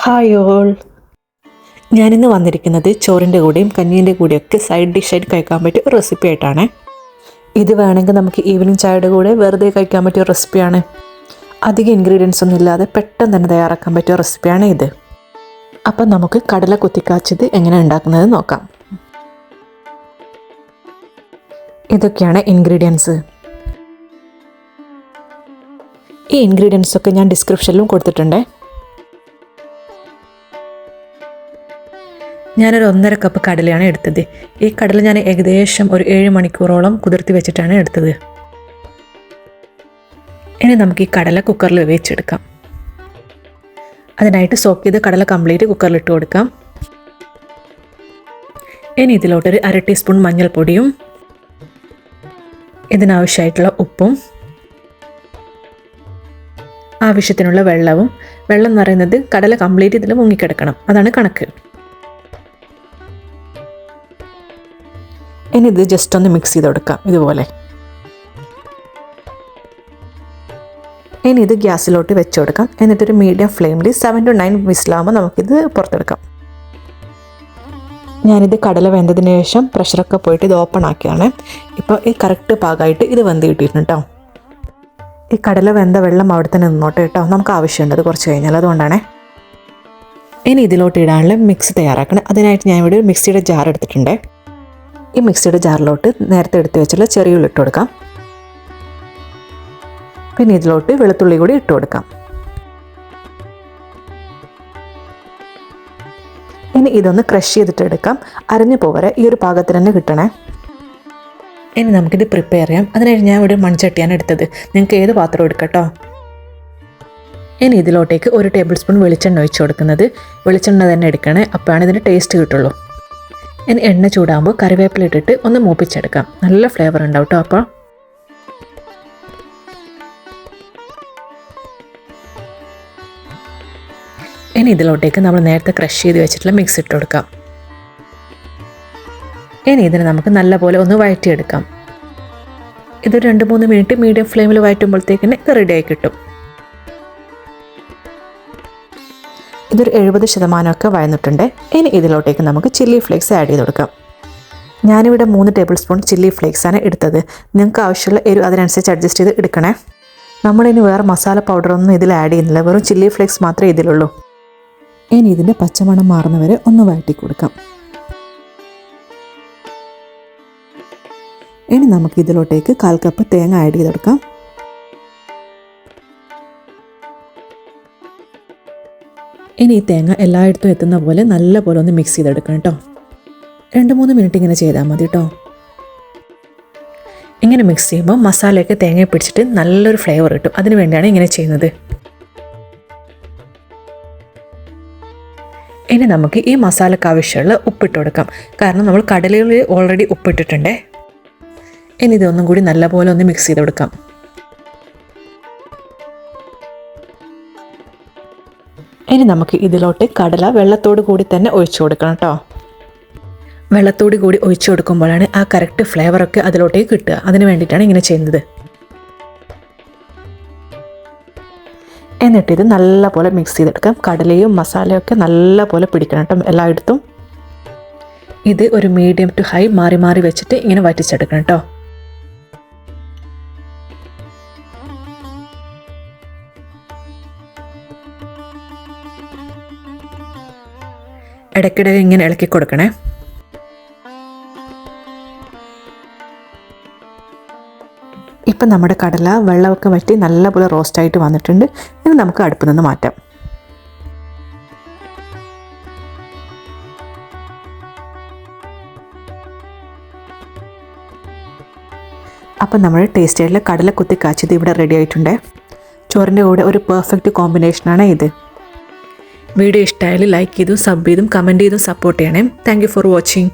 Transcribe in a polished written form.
Hi all. ഞാനിന്ന് വന്നിരിക്കുന്നത് ചോറിൻ്റെ കൂടെയും കഞ്ഞീൻ്റെ കൂടെയൊക്കെ സൈഡ് ഡിഷായിട്ട് കഴിക്കാൻ പറ്റിയ ഒരു റെസിപ്പി ആയിട്ടാണ്. ഇത് വേണമെങ്കിൽ നമുക്ക് ഈവനിങ് ചായയുടെ കൂടെ വെറുതെ കഴിക്കാൻ പറ്റിയ റെസിപ്പിയാണ്. അധികം ഇൻഗ്രീഡിയൻസ് ഒന്നും ഇല്ലാതെ പെട്ടെന്ന് തന്നെ തയ്യാറാക്കാൻ പറ്റിയ റെസിപ്പിയാണ് ഇത്. അപ്പം നമുക്ക് കടല കുത്തിക്കാച്ചത് എങ്ങനെ ഉണ്ടാക്കുന്നത് നോക്കാം. ഇതൊക്കെയാണ് ഇൻഗ്രീഡിയൻസ്. ഈ ഇൻഗ്രീഡിയൻസൊക്കെ ഞാൻ ഡിസ്ക്രിപ്ഷനിലും കൊടുത്തിട്ടുണ്ട്. ഞാനൊരു 1.5 കപ്പ് കടലയാണ് എടുത്തത്. ഈ കടല ഞാൻ ഏകദേശം ഒരു 7 മണിക്കൂറോളം കുതിർത്തി വെച്ചിട്ടാണ് എടുത്തത്. ഇനി നമുക്ക് ഈ കടല കുക്കറിൽ വേവിച്ചെടുക്കാം. അതിനായിട്ട് സോക്ക് ചെയ്ത് കടല കംപ്ലീറ്റ് കുക്കറിലിട്ട് കൊടുക്കാം. ഇനി ഇതിലോട്ടൊരു 1/2 ടീസ്പൂൺ മഞ്ഞൾപ്പൊടിയും ഇതിനാവശ്യമായിട്ടുള്ള ഉപ്പും ആവശ്യത്തിനുള്ള വെള്ളം എന്ന് പറയുന്നത് കടല കംപ്ലീറ്റ് ഇതിൽ മുങ്ങിക്കിടക്കണം, അതാണ് കണക്ക്. ഇനി ഇത് ജസ്റ്റ് ഒന്ന് മിക്സ് ചെയ്ത് കൊടുക്കാം ഇതുപോലെ. ഇനി ഇത് ഗ്യാസിലോട്ട് വെച്ച് കൊടുക്കാം. എന്നിട്ടൊരു മീഡിയം ഫ്ലെയിമിൽ 7 to 9 വിസിലാകുമ്പോൾ നമുക്കിത് പുറത്തെടുക്കാം. ഞാനിത് കടല വെന്തതിന് ശേഷം പ്രഷറൊക്കെ പോയിട്ട് ഇത് ഓപ്പൺ ആക്കിയാണ്. ഇപ്പോൾ ഈ കറക്റ്റ് പാകമായിട്ട് ഇത് വെന്ത് കിട്ടിയിട്ടുണ്ട് കേട്ടോ. ഈ കടല വെന്ത വെള്ളം അവിടെ തന്നെ നിന്നോട്ടെ കേട്ടോ, നമുക്ക് ആവശ്യമുണ്ട് അത് കുറച്ച് കഴിഞ്ഞാൽ, അതുകൊണ്ടാണ്. ഇനി ഇതിലോട്ട് ഇടാനുള്ള മിക്സ് തയ്യാറാക്കണം. അതിനായിട്ട് ഞാൻ ഇവിടെ ഒരു മിക്സിയുടെ ജാർ എടുത്തിട്ടുണ്ട്. ഈ മിക്സിയുടെ ജാറിലോട്ട് നേരത്തെ എടുത്ത് വെച്ചുള്ള ചെറിയ ഉള്ളി ഇട്ട് കൊടുക്കാം. പിന്നെ ഇതിലോട്ട് വെളുത്തുള്ളി കൂടി ഇട്ട് കൊടുക്കാം. ഇനി ഇതൊന്ന് ക്രഷ് ചെയ്തിട്ട് എടുക്കാം. അരഞ്ഞു പോവരെ ഈ ഒരു പാകത്തിന് തന്നെ കിട്ടണേ. ഇനി നമുക്കിത് പ്രിപ്പയർ ചെയ്യാം. അതിനായിട്ട് ഞാൻ ഇവിടെ മൺചട്ടിയാണ് എടുത്തത്. നിങ്ങൾക്ക് ഏത് പാത്രം എടുക്കാം കേട്ടോ. ഇനി ഇതിലോട്ടേക്ക് 1 ടേബിൾ സ്പൂൺ വെളിച്ചെണ്ണ ഒഴിച്ച് കൊടുക്കുന്നത്. വെളിച്ചെണ്ണ തന്നെ എടുക്കണേ, അപ്പോഴാണ് ഇതിന് ടേസ്റ്റ് കിട്ടുള്ളൂ. ഇനി എണ്ണ ചൂടാകുമ്പോൾ കറിവേപ്പില ഇട്ടിട്ട് ഒന്ന് മൂപ്പിച്ചെടുക്കാം. നല്ല ഫ്ലേവർ ഉണ്ടാവും കേട്ടോ. അപ്പോൾ ഇനി ഇതിലോട്ടേക്ക് നമ്മൾ നേരത്തെ ക്രഷ് ചെയ്ത് വെച്ചിട്ടുള്ള മിക്സ് ഇട്ട് കൊടുക്കാം. ഇനി ഇതിനെ നമുക്ക് നല്ലപോലെ ഒന്ന് വഴറ്റിയെടുക്കാം. ഇതൊരു 2-3 മിനിറ്റ് മീഡിയം ഫ്ലെയിമിൽ വഴറ്റുമ്പോഴത്തേക്കിന് ഇത് റെഡിയായി കിട്ടും. ഇതൊരു 70% വഴന്നിട്ടുണ്ട്. ഇനി ഇതിലോട്ടേക്ക് നമുക്ക് ചില്ലി ഫ്ലേക്സ് ആഡ് ചെയ്ത് കൊടുക്കാം. ഞാനിവിടെ 3 ടേബിൾ സ്പൂൺ ചില്ലി ഫ്ലേക്സാണ് എടുത്തത്. നിങ്ങൾക്ക് ആവശ്യമുള്ള എരിവ് അതിനനുസരിച്ച് അഡ്ജസ്റ്റ് ചെയ്ത് എടുക്കണേ. നമ്മളിനി വേറെ മസാല പൗഡറൊന്നും ഇതിൽ ആഡ് ചെയ്യുന്നില്ല, വെറും ചില്ലി ഫ്ലേക്സ് മാത്രമേ ഇതിലുള്ളൂ. ഇനി ഇതിൻ്റെ പച്ചമണം മാറുന്നവരെ ഒന്ന് വഴറ്റി കൊടുക്കാം. ഇനി നമുക്ക് ഇതിലോട്ടേക്ക് 1/4 കപ്പ് തേങ്ങ ആഡ് ചെയ്ത് കൊടുക്കാം. ഇനി ഈ തേങ്ങ എല്ലായിടത്തും എത്തുന്ന പോലെ നല്ല പോലെ ഒന്ന് മിക്സ് ചെയ്തെടുക്കണം കേട്ടോ. 2-3 മിനിറ്റ് ഇങ്ങനെ ചെയ്താൽ മതി കേട്ടോ. ഇങ്ങനെ മിക്സ് ചെയ്യുമ്പോൾ മസാലയൊക്കെ തേങ്ങയെ പിടിച്ചിട്ട് നല്ലൊരു ഫ്ലേവർ കിട്ടും. അതിന് വേണ്ടിയാണ് ഇങ്ങനെ ചെയ്യുന്നത്. ഇനി നമുക്ക് ഈ മസാലയ്ക്ക് ആവശ്യമുള്ള ഉപ്പിട്ട് കൊടുക്കാം. കാരണം നമ്മൾ കടലയിൽ ഓൾറെഡി ഉപ്പിട്ടിട്ടുണ്ട്. ഇനി ഇതൊന്നും കൂടി നല്ലപോലെ ഒന്ന് മിക്സ് ചെയ്ത് കൊടുക്കാം. ഇനി നമുക്ക് ഇതിലോട്ട് കടല വെള്ളത്തോട് കൂടി തന്നെ ഒഴിച്ചു കൊടുക്കണം കേട്ടോ. വെള്ളത്തോട് കൂടി ഒഴിച്ചു കൊടുക്കുമ്പോഴാണ് ആ കറക്റ്റ് ഫ്ലേവറൊക്കെ അതിലോട്ടേക്ക് കിട്ടുക. അതിന് വേണ്ടിയിട്ടാണ് ഇങ്ങനെ ചെയ്യുന്നത്. എന്നിട്ട് ഇത് നല്ലപോലെ മിക്സ് ചെയ്തെടുക്കാം. കടലയും മസാലയൊക്കെ നല്ലപോലെ പിടിക്കണം കേട്ടോ എല്ലായിടത്തും. ഇത് ഒരു മീഡിയം ടു ഹൈ മാറി മാറി വെച്ചിട്ട് ഇങ്ങനെ വറ്റിച്ചെടുക്കണം കേട്ടോ. ഇടയ്ക്കിടെ ഇങ്ങനെ ഇളക്കി കൊടുക്കണേ. ഇപ്പം നമ്മുടെ കടല വെള്ളമൊക്കെ വറ്റി നല്ലപോലെ റോസ്റ്റായിട്ട് വന്നിട്ടുണ്ട്. ഇനി നമുക്ക് അടുപ്പിൽ നിന്ന് മാറ്റാം. അപ്പം നമ്മൾ ടേസ്റ്റ് ആയിട്ടുള്ള കടല കുത്തി കാച്ചത് ഇവിടെ റെഡി ആയിട്ടുണ്ട്. ചോറിൻ്റെ കൂടെ ഒരു പെർഫെക്റ്റ് കോമ്പിനേഷനാണ് ഇത്. വീഡിയോ ഇഷ്ടമായാലും ലൈക്ക് ചെയ്തും സബ് ചെയ്തും കമൻറ്റ് ചെയ്തും സപ്പോർട്ട് ചെയ്യണേ. Thank you for watching.